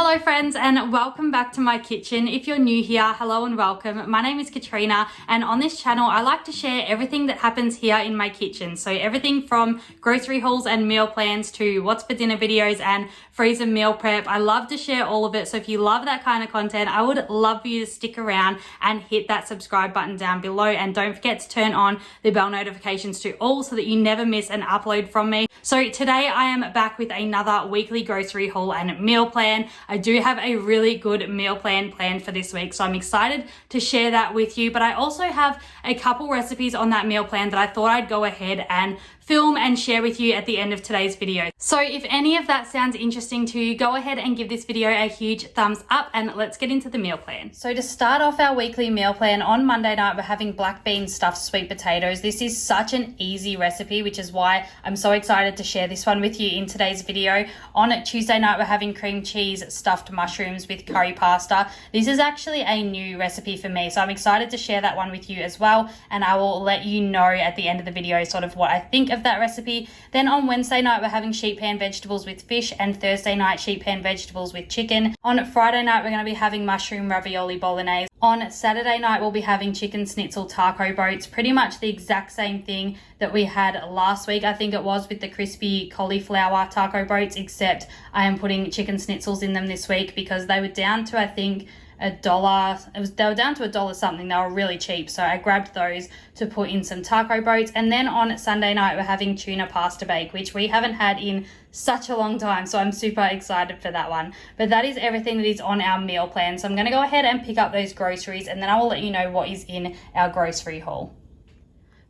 Hello friends and welcome back to my kitchen. If you're new here, hello and welcome. My name is Katrina and on this channel I like to share everything that happens here in my kitchen. So everything from grocery hauls and meal plans to what's for dinner videos and freezer meal prep. I love to share all of it. So if you love that kind of content, I would love for you to stick around and hit that subscribe button down below, and don't forget to turn on the bell notifications to all so that you never miss an upload from me. So today I am back with another weekly grocery haul and meal plan. I do have a really good meal plan planned for this week, so I'm excited to share that with you. But I also have a couple recipes on that meal plan that I thought I'd go ahead and film and share with you at the end of today's video. So if any of that sounds interesting to you, go ahead and give this video a huge thumbs up and let's get into the meal plan. So to start off our weekly meal plan, on Monday night we're having black bean stuffed sweet potatoes. This is such an easy recipe, which is why I'm so excited to share this one with you in today's video. On Tuesday night we're having cream cheese stuffed mushrooms with curry pasta. This is actually a new recipe for me, so I'm excited to share that one with you as well, and I will let you know at the end of the video sort of what I think of that recipe. Then on Wednesday night we're having sheet pan vegetables with fish, and Thursday night sheet pan vegetables with chicken. On Friday night we're going to be having mushroom ravioli bolognese. On Saturday night we'll be having chicken schnitzel taco boats, pretty much the exact same thing that we had last week, I think it was, with the crispy cauliflower taco boats, except I am putting chicken schnitzels in them this week because they were down to, I think, $1. They were down to $1 something. They were really cheap, so I grabbed those to put in some taco boats. And then on Sunday night we're having tuna pasta bake, which we haven't had in such a long time, so I'm super excited for that one. But that is everything that is on our meal plan, so I'm going to go ahead and pick up those groceries and then I will let you know what is in our grocery haul.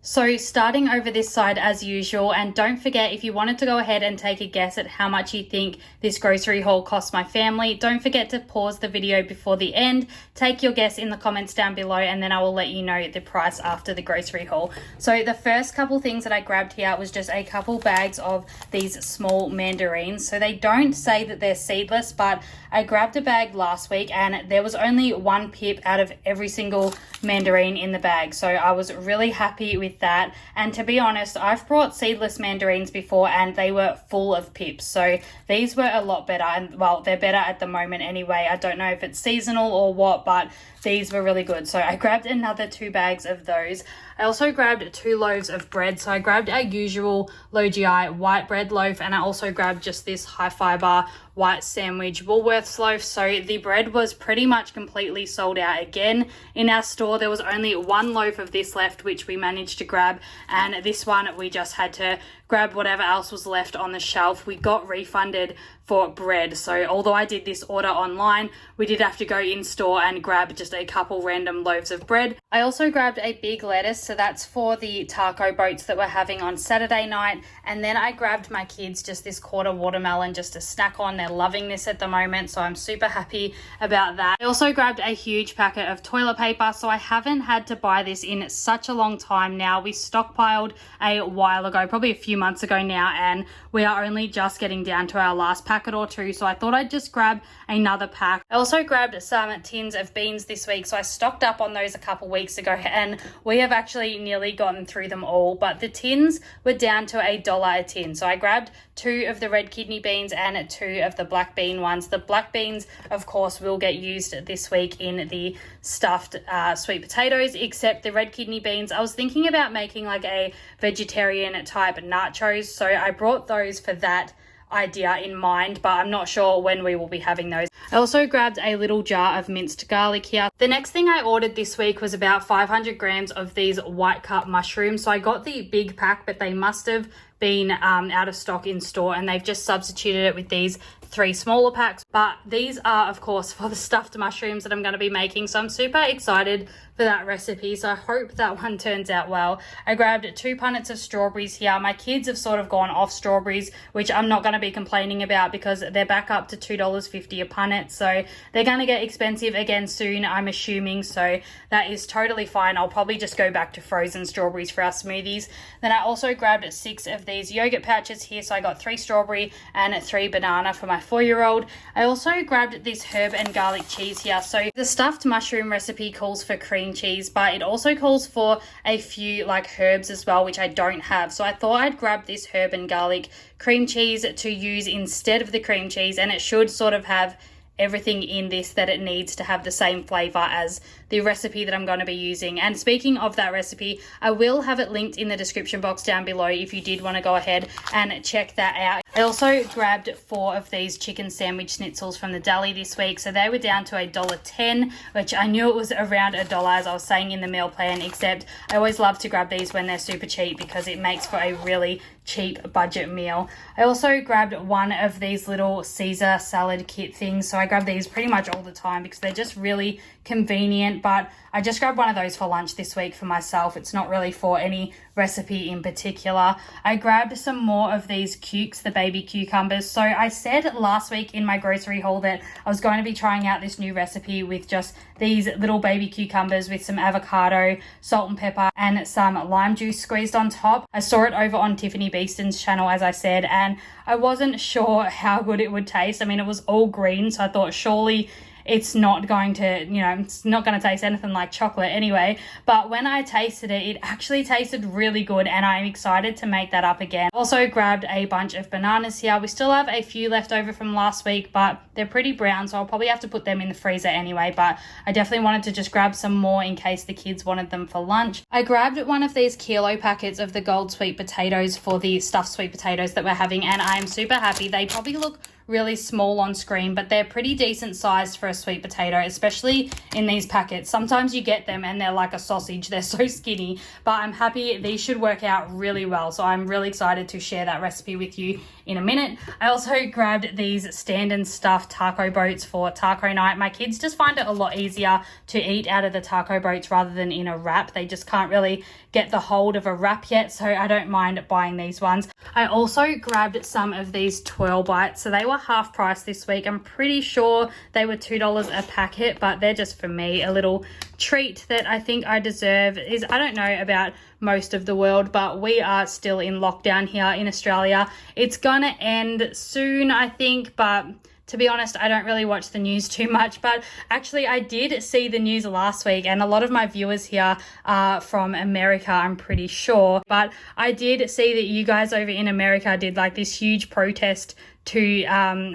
So starting over this side as usual, and don't forget, if you wanted to go ahead and take a guess at how much you think this grocery haul cost my family, don't forget to pause the video before the end, take your guess in the comments down below, and then I will let you know the price after the grocery haul. So the first couple things that I grabbed here was just a couple bags of these small mandarins. So they don't say that they're seedless, but I grabbed a bag last week and there was only one pip out of every single mandarin in the bag, so I was really happy with that. And to be honest, I've brought seedless mandarins before and they were full of pips, so these were a lot better, and well, they're better at the moment anyway. I don't know if it's seasonal or what, but these were really good, so I grabbed another 2 bags of those. I also grabbed 2 loaves of bread, so I grabbed our usual low GI white bread loaf, and I also grabbed just this high fiber white sandwich Woolworths loaf. So the bread was pretty much completely sold out again in our store. There was only 1 loaf of this left, which we managed to grab, and this one we just had to grab whatever else was left on the shelf. We got refunded for bread, so although I did this order online, we did have to go in store and grab just a couple random loaves of bread. I also grabbed a big lettuce, so that's for the taco boats that we're having on Saturday night. And then I grabbed my kids just this quarter watermelon just to snack on. They're loving this at the moment, so I'm super happy about that. I also grabbed a huge packet of toilet paper, so I haven't had to buy this in such a long time now. We stockpiled a while ago, probably a few months ago now, and we are only just getting down to our last packet or 2, so I thought I'd just grab another pack. I also grabbed some tins of beans this week, so I stocked up on those a couple weeks ago and we have actually nearly gotten through them all, but the tins were down to $1 a tin, so I grabbed 2 of the red kidney beans and 2 of the black bean ones. The black beans, of course, will get used this week in the stuffed sweet potatoes, except the red kidney beans, I was thinking about making like a vegetarian type nachos, so I brought those for that idea in mind, but I'm not sure when we will be having those. I also grabbed a little jar of minced garlic here. The next thing I ordered this week was about 500 grams of these white cup mushrooms. So I got the big pack, but they must have been out of stock in store, and they've just substituted it with these 3 smaller packs. But these are, of course, for the stuffed mushrooms that I'm going to be making, so I'm super excited for that recipe, so I hope that one turns out well. I grabbed 2 punnets of strawberries here. My kids have sort of gone off strawberries, which I'm not going to be complaining about because they're back up to $2.50 a punnet, so they're going to get expensive again soon, I'm assuming, so that is totally fine. I'll probably just go back to frozen strawberries for our smoothies. Then I also grabbed 6 of these yogurt pouches here, so I got 3 strawberry and 3 banana for my 4-year-old. I also grabbed this herb and garlic cheese here. So the stuffed mushroom recipe calls for cream cheese, but it also calls for a few like herbs as well, which I don't have, so I thought I'd grab this herb and garlic cream cheese to use instead of the cream cheese, and it should sort of have everything in this that it needs to have the same flavor as the recipe that I'm going to be using. And speaking of that recipe, I will have it linked in the description box down below if you did want to go ahead and check that out. I also grabbed 4 of these chicken sandwich schnitzels from the deli this week. So they were down to $1.10, which I knew it was around $1, as I was saying in the meal plan, except I always love to grab these when they're super cheap because it makes for a really cheap budget meal. I also grabbed one of these little Caesar salad kit things. So I grab these pretty much all the time because they're just really convenient, but I just grabbed one of those for lunch this week for myself. It's not really for any recipe in particular. I grabbed some more of these cukes, the baby cucumbers. So I said last week in my grocery haul that I was going to be trying out this new recipe with just these little baby cucumbers with some avocado, salt and pepper, and some lime juice squeezed on top. I saw it over on Tiffany Beeston's channel, as I said, and I wasn't sure how good it would taste. I mean, it was all green, so I thought surely it's not going to, it's not going to taste anything like chocolate anyway. But when I tasted it, it actually tasted really good, and I'm excited to make that up again. Also grabbed a bunch of bananas here. We still have a few left over from last week, but they're pretty brown, so I'll probably have to put them in the freezer anyway. But I definitely wanted to just grab some more in case the kids wanted them for lunch. I grabbed one of these kilo packets of the gold sweet potatoes for the stuffed sweet potatoes that we're having, and I'm super happy. They probably look really small on screen, but they're pretty decent sized for a sweet potato, especially in these packets. Sometimes you get them and they're like a sausage, they're so skinny, but I'm happy these should work out really well. So I'm really excited to share that recipe with you in a minute. I also grabbed these stand and stuffed taco boats for taco night. My kids just find it a lot easier to eat out of the taco boats rather than in a wrap. They just can't really get the hold of a wrap yet, so I don't mind buying these ones. I also grabbed some of these twirl bites. So they were half price this week. I'm pretty sure they were $2 a packet, but they're just for me a little treat that I think I deserve. I don't know about most of the world, but we are still in lockdown here in Australia. It's gonna end soon, I think, but to be honest, I don't really watch the news too much, but actually I did see the news last week, and a lot of my viewers here are from America, I'm pretty sure. But I did see that you guys over in America did like this huge protest to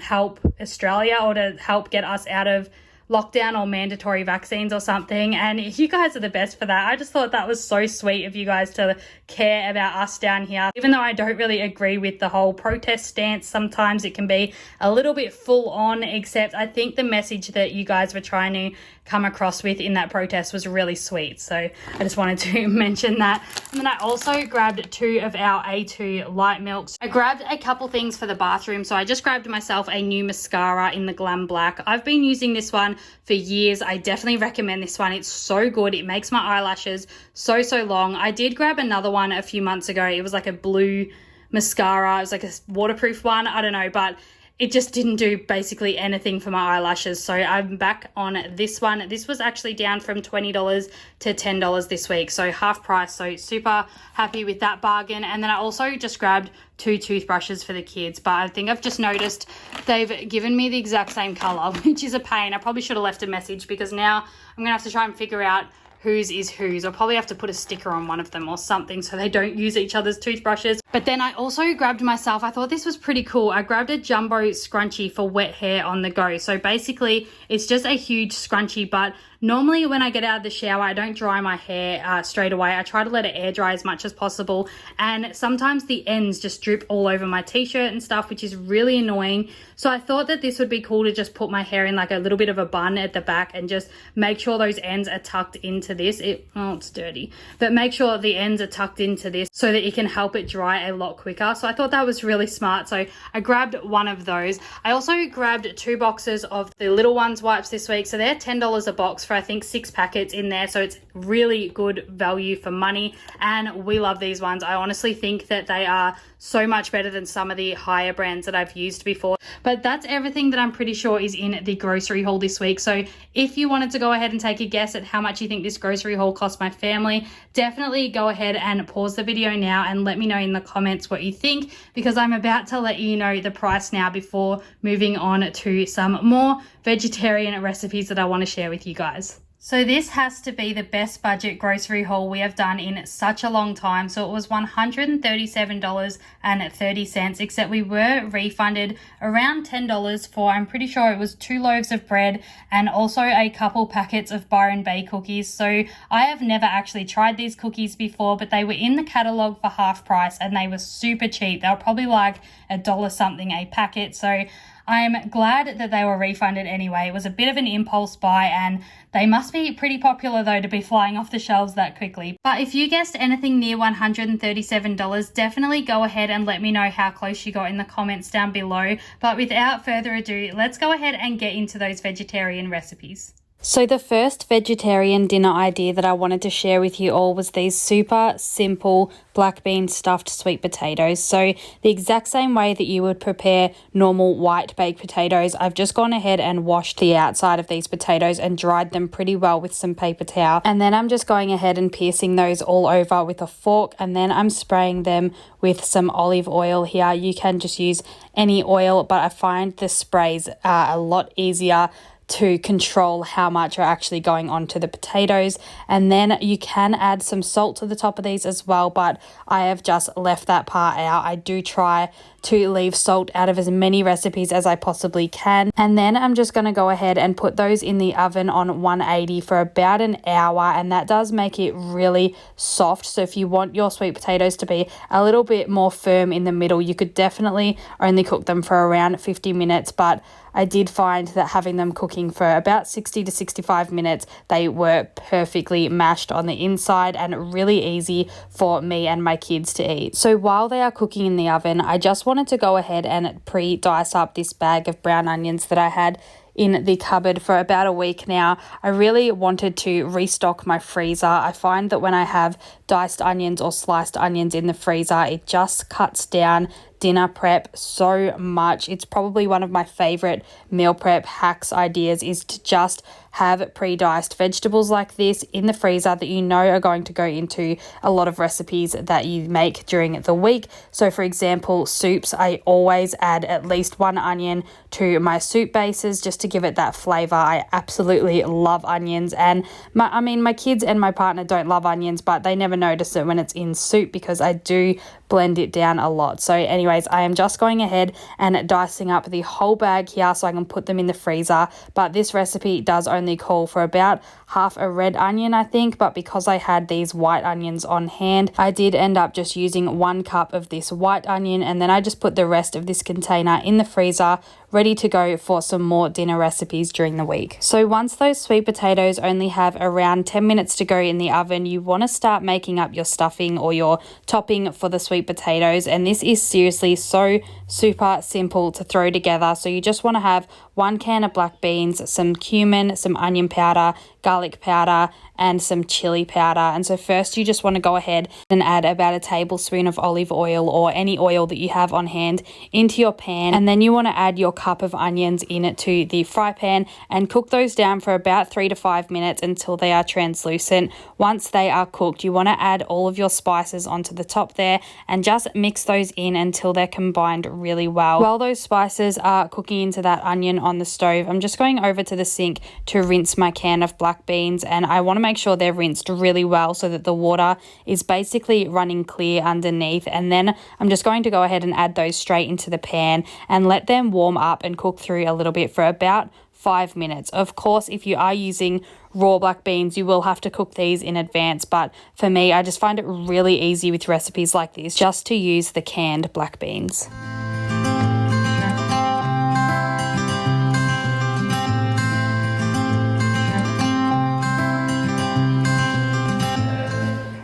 help Australia, or to help get us out of lockdown or mandatory vaccines or something, and you guys are the best for that. I just thought that was so sweet of you guys to care about us down here. Even though I don't really agree with the whole protest stance, sometimes it can be a little bit full on, except I think the message that you guys were trying to come across with in that protest was really sweet. So I just wanted to mention that. And then I also grabbed 2 of our A2 light milks. I grabbed a couple things for the bathroom. So I just grabbed myself a new mascara in the Glam Black. I've been using this one for years. I definitely recommend this one. It's so good. It makes my eyelashes so long. I did grab another one a few months ago. It was like a blue mascara. It was like a waterproof one. I don't know, but it just didn't do basically anything for my eyelashes. So I'm back on this one. This was actually down from $20 to $10 this week. So half price. So super happy with that bargain. And then I also just grabbed 2 toothbrushes for the kids. But I think I've just noticed they've given me the exact same color, which is a pain. I probably should have left a message because now I'm going to have to try and figure out whose is whose. I'll probably have to put a sticker on one of them or something so they don't use each other's toothbrushes. But then I also grabbed myself, I thought this was pretty cool, I grabbed a jumbo scrunchie for wet hair on the go. So basically it's just a huge scrunchie, but normally when I get out of the shower, I don't dry my hair straight away. I try to let it air dry as much as possible. And sometimes the ends just drip all over my t-shirt and stuff, which is really annoying. So I thought that this would be cool to just put my hair in like a little bit of a bun at the back and just make sure those ends are tucked into this. It's dirty, but make sure the ends are tucked into this so that you can help it dry a lot quicker. So I thought that was really smart. So I grabbed one of those. I also grabbed 2 boxes of the Little Ones wipes this week. So they're $10 a box for I think 6 packets in there. So it's really good value for money. And we love these ones. I honestly think that they are so much better than some of the higher brands that I've used before. But that's everything that I'm pretty sure is in the grocery haul this week. So if you wanted to go ahead and take a guess at how much you think this grocery haul cost my family, definitely go ahead and pause the video now and let me know in the comments what you think, because I'm about to let you know the price now before moving on to some more vegetarian recipes that I want to share with you guys. So this has to be the best budget grocery haul we have done in such a long time. So it was $137.30, except we were refunded around $10 for, I'm pretty sure it was 2 loaves of bread and also a couple packets of Byron Bay cookies. So I have never actually tried these cookies before, but they were in the catalogue for half price and they were super cheap. They were probably like $1 something a packet. So I'm glad that they were refunded anyway. It was a bit of an impulse buy and they must be pretty popular though to be flying off the shelves that quickly. But if you guessed anything near $137, definitely go ahead and let me know how close you got in the comments down below. But without further ado, let's go ahead and get into those vegetarian recipes. So the first vegetarian dinner idea that I wanted to share with you all was these super simple black bean stuffed sweet potatoes. So the exact same way that you would prepare normal white baked potatoes, I've just gone ahead and washed the outside of these potatoes and dried them pretty well with some paper towel. And then I'm just going ahead and piercing those all over with a fork, and then I'm spraying them with some olive oil here. You can just use any oil, but I find the sprays are a lot easier to control how much are actually going onto the potatoes. And then you can add some salt to the top of these as well, but I have just left that part out. I do try to leave salt out of as many recipes as I possibly can. And then I'm just going to go ahead and put those in the oven on 180 for about an hour, and that does make it really soft. So if you want your sweet potatoes to be a little bit more firm in the middle, you could definitely only cook them for around 50 minutes, but I did find that having them cooking for about 60 to 65 minutes, they were perfectly mashed on the inside and really easy for me and my kids to eat. So while they are cooking in the oven, I just wanted to go ahead and pre-dice up this bag of brown onions that I had in the cupboard for about a week now. I really wanted to restock my freezer. I find that when I have diced onions or sliced onions in the freezer, it just cuts down dinner prep so much. It's probably one of my favorite meal prep hacks ideas, is to just have pre-diced vegetables like this in the freezer that you know are going to go into a lot of recipes that you make during the week. So for example, soups, I always add at least 1 onion to my soup bases just to give it that flavor. I absolutely love onions, and my kids and my partner don't love onions, but they never notice it when it's in soup because I do blend it down a lot. So anyways, I am just going ahead and dicing up the whole bag here so I can put them in the freezer. But this recipe does only call for about half a red onion, I think, but because I had these white onions on hand, I did end up just using 1 cup of this white onion, and then I just put the rest of this container in the freezer ready to go for some more dinner recipes during the week. So once those sweet potatoes only have around 10 minutes to go in the oven, you want to start making up your stuffing or your topping for the sweet potatoes, and this is seriously so super simple to throw together. So you just want to have 1 can of black beans, some cumin, some onion powder, garlic powder, and some chili powder. And so first you just want to go ahead and add about a tablespoon of olive oil or any oil that you have on hand into your pan, and then you want to add your cup of onions in it to the fry pan and cook those down for about 3 to 5 minutes until they are translucent. Once they are cooked, you want to add all of your spices onto the top there and just mix those in until they're combined really well. While those spices are cooking into that onion on the stove, I'm just going over to the sink to rinse my can of black beans, and I want to make sure they're rinsed really well so that the water is basically running clear underneath. And then I'm just going to go ahead and add those straight into the pan and let them warm up and cook through a little bit for about 5 minutes. Of course, if you are using raw black beans, you will have to cook these in advance, but for me, I just find it really easy with recipes like this just to use the canned black beans.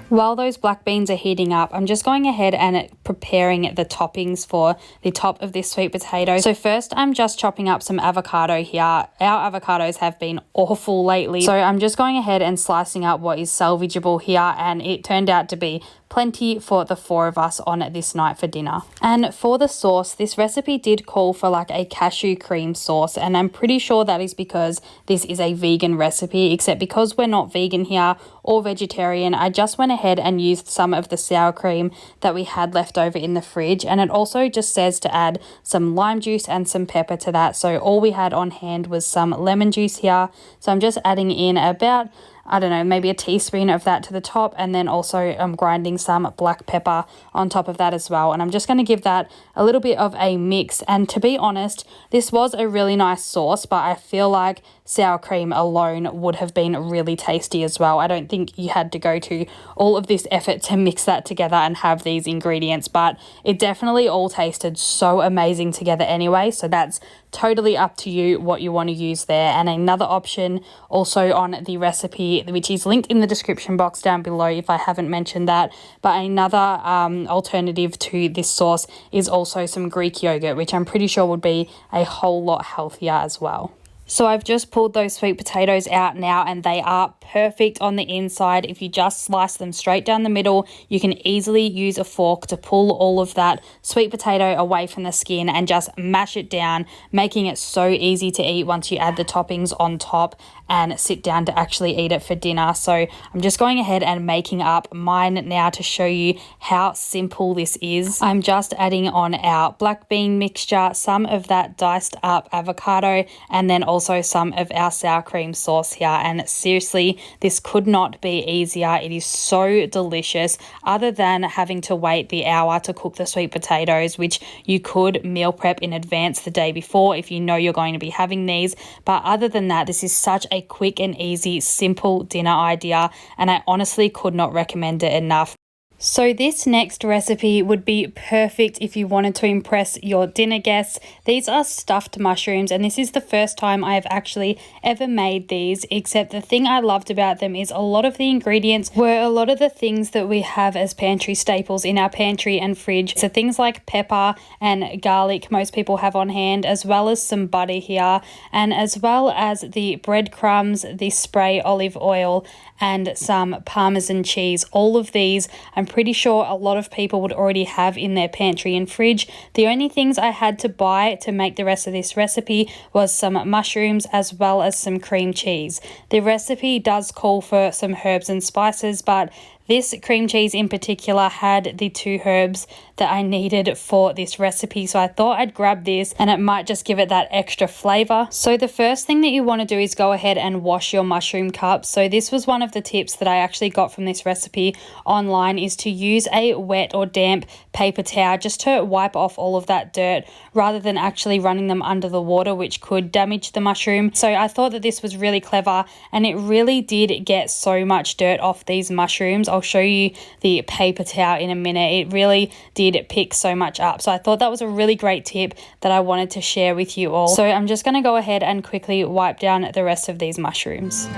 While those black beans are heating up, I'm just going ahead and preparing the toppings for the top of this sweet potato. So first, I'm just chopping up some avocado here. Our avocados have been awful lately, so I'm just going ahead and slicing up what is salvageable here, and it turned out to be plenty for the 4 of us on this night for dinner. And for the sauce, this recipe did call for like a cashew cream sauce, and I'm pretty sure that is because this is a vegan recipe, except because we're not vegan here or vegetarian, I just went ahead and used some of the sour cream that we had left over in the fridge. And it also just says to add some lime juice and some pepper to that. So all we had on hand was some lemon juice here. So I'm just adding in about, I don't know, maybe a teaspoon of that to the top, and then also I'm grinding some black pepper on top of that as well. And I'm just going to give that a little bit of a mix. And to be honest, this was a really nice sauce, but I feel like sour cream alone would have been really tasty as well. I don't think you had to go to all of this effort to mix that together and have these ingredients, but it definitely all tasted so amazing together anyway. So that's totally up to you what you want to use there. And another option also on the recipe, which is linked in the description box down below if I haven't mentioned that, but another alternative to this sauce is also some Greek yogurt, which I'm pretty sure would be a whole lot healthier as well. So I've just pulled those sweet potatoes out now, and they are perfect on the inside. If you just slice them straight down the middle, you can easily use a fork to pull all of that sweet potato away from the skin and just mash it down, making it so easy to eat once you add the toppings on top and sit down to actually eat it for dinner. So I'm just going ahead and making up mine now to show you how simple this is. I'm just adding on our black bean mixture, some of that diced up avocado, and then also some of our sour cream sauce here. And seriously, this could not be easier. It is so delicious, other than having to wait the hour to cook the sweet potatoes, which you could meal prep in advance the day before if you know you're going to be having these. But other than that, this is such a quick and easy, simple dinner idea, and I honestly could not recommend it enough. So this next recipe would be perfect if you wanted to impress your dinner guests. These are stuffed mushrooms, and this is the first time I have actually ever made these, except the thing I loved about them is a lot of the ingredients were a lot of the things that we have as pantry staples in our pantry and fridge. So things like pepper and garlic most people have on hand, as well as some butter here, and as well as the breadcrumbs, the spray olive oil, and some Parmesan cheese. All of these I'm pretty sure a lot of people would already have in their pantry and fridge. The only things I had to buy to make the rest of this recipe was some mushrooms as well as some cream cheese. The recipe does call for some herbs and spices, but this cream cheese in particular had the 2 herbs that I needed for this recipe, so I thought I'd grab this and it might just give it that extra flavor. So the first thing that you want to do is go ahead and wash your mushroom cups. So this was one of the tips that I actually got from this recipe online, is to use a wet or damp paper towel just to wipe off all of that dirt rather than actually running them under the water, which could damage the mushroom. So I thought that this was really clever, and it really did get so much dirt off these mushrooms. I'll show you the paper towel in a minute. It really did pick so much up. So I thought that was a really great tip that I wanted to share with you all. So I'm just going to go ahead and quickly wipe down the rest of these mushrooms.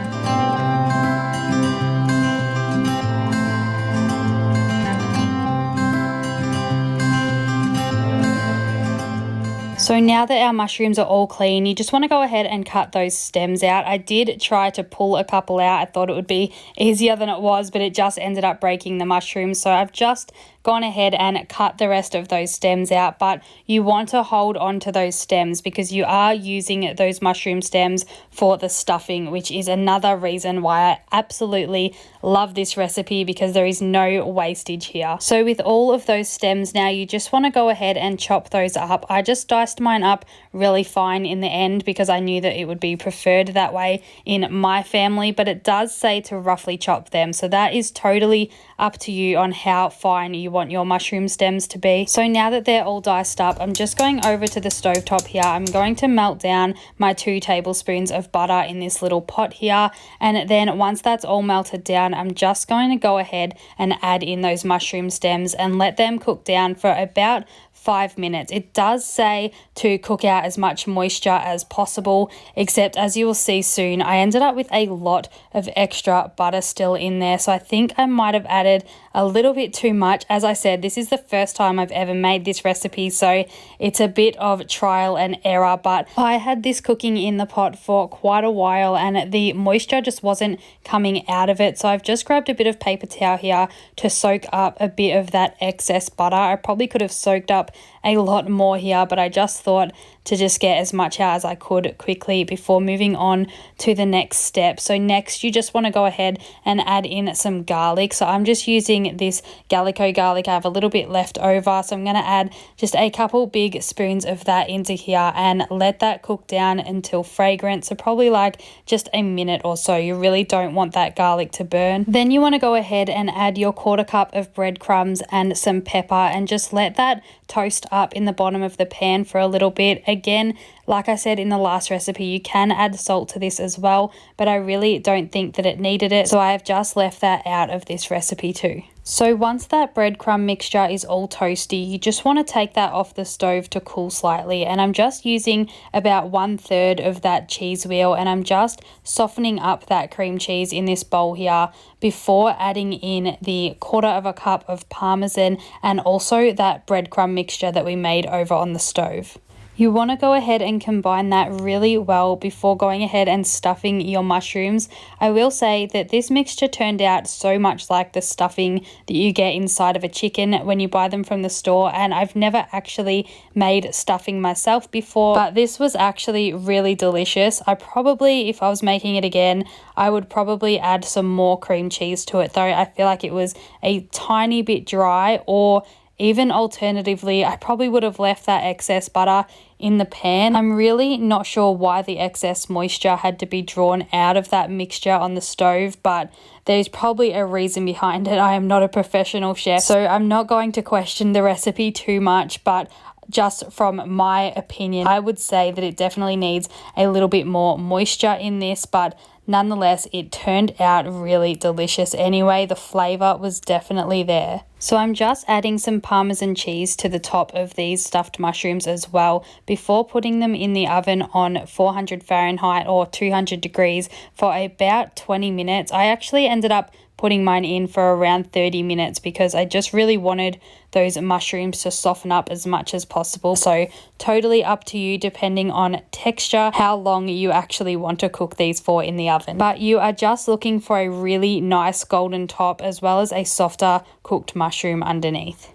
So now that our mushrooms are all clean, you just want to go ahead and cut those stems out. I did try to pull a couple out. I thought it would be easier than it was, but it just ended up breaking the mushrooms. So I've just gone ahead and cut the rest of those stems out, but you want to hold on to those stems because you are using those mushroom stems for the stuffing, which is another reason why I absolutely love this recipe, because there is no wastage here. So with all of those stems now, you just want to go ahead and chop those up. I just diced mine up really fine in the end because I knew that it would be preferred that way in my family, but it does say to roughly chop them, so that is totally up to you on how fine you want your mushroom stems to be. So now that they're all diced up, I'm just going over to the stovetop here. I'm going to melt down my 2 tablespoons of butter in this little pot here, and then once that's all melted down, I'm just going to go ahead and add in those mushroom stems and let them cook down for about 5 minutes. It does say to cook out as much moisture as possible, except as you will see soon, I ended up with a lot of extra butter still in there. So I think I might have added a little bit too much. As I said, this is the first time I've ever made this recipe, so it's a bit of trial and error, but I had this cooking in the pot for quite a while and the moisture just wasn't coming out of it. So I've just grabbed a bit of paper towel here to soak up a bit of that excess butter. I probably could have soaked up a lot more here, but I just thought to just get as much out as I could quickly before moving on to the next step. So next you just want to go ahead and add in some garlic. So I'm just using this Gallico garlic. I have a little bit left over, so I'm going to add just a couple big spoons of that into here and let that cook down until fragrant. So probably like just a minute or so. You really don't want that garlic to burn. Then you want to go ahead and add your 1/4 cup of breadcrumbs and some pepper and just let that toast up in the bottom of the pan for a little bit. Again, like I said in the last recipe, you can add salt to this as well, but I really don't think that it needed it, so I have just left that out of this recipe too. So once that breadcrumb mixture is all toasty, you just want to take that off the stove to cool slightly, and I'm just using about 1/3 of that cheese wheel, and I'm just softening up that cream cheese in this bowl here before adding in the 1/4 cup of parmesan and also that breadcrumb mixture that we made over on the stove. You want to go ahead and combine that really well before going ahead and stuffing your mushrooms. I will say that this mixture turned out so much like the stuffing that you get inside of a chicken when you buy them from the store, and I've never actually made stuffing myself before, but this was actually really delicious. I probably, if I was making it again, I would probably add some more cream cheese to it though. I feel like it was a tiny bit dry, or even alternatively, I probably would have left that excess butter in the pan. I'm really not sure why the excess moisture had to be drawn out of that mixture on the stove, but there's probably a reason behind it. I am not a professional chef, so I'm not going to question the recipe too much, but just from my opinion, I would say that it definitely needs a little bit more moisture in this, but nonetheless, it turned out really delicious anyway. The flavor was definitely there. So I'm just adding some Parmesan cheese to the top of these stuffed mushrooms as well before putting them in the oven on 400 Fahrenheit or 200 degrees for about 20 minutes. I actually ended up putting mine in for around 30 minutes because I just really wanted those mushrooms to soften up as much as possible. So totally up to you depending on texture, how long you actually want to cook these for in the oven. But you are just looking for a really nice golden top as well as a softer cooked mushroom underneath.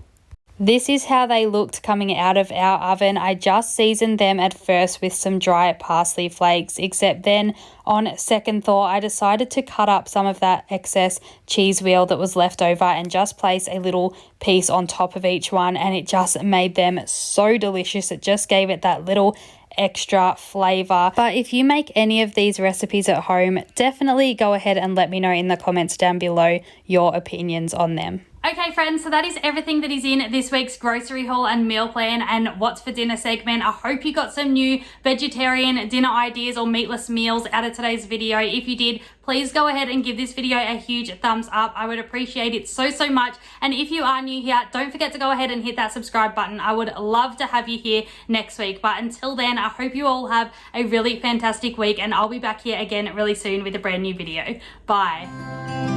This is how they looked coming out of our oven. I just seasoned them at first with some dry parsley flakes, except then on second thought, I decided to cut up some of that excess cheese wheel that was left over and just place a little piece on top of each one, and it just made them so delicious. It just gave it that little extra flavor. But if you make any of these recipes at home, definitely go ahead and let me know in the comments down below your opinions on them. Okay friends, so that is everything that is in this week's grocery haul and meal plan and what's for dinner segment. I hope you got some new vegetarian dinner ideas or meatless meals out of today's video. If you did, please go ahead and give this video a huge thumbs up. I would appreciate it so much. And if you are new here, don't forget to go ahead and hit that subscribe button. I would love to have you here next week. But until then, I hope you all have a really fantastic week, and I'll be back here again really soon with a brand new video. Bye.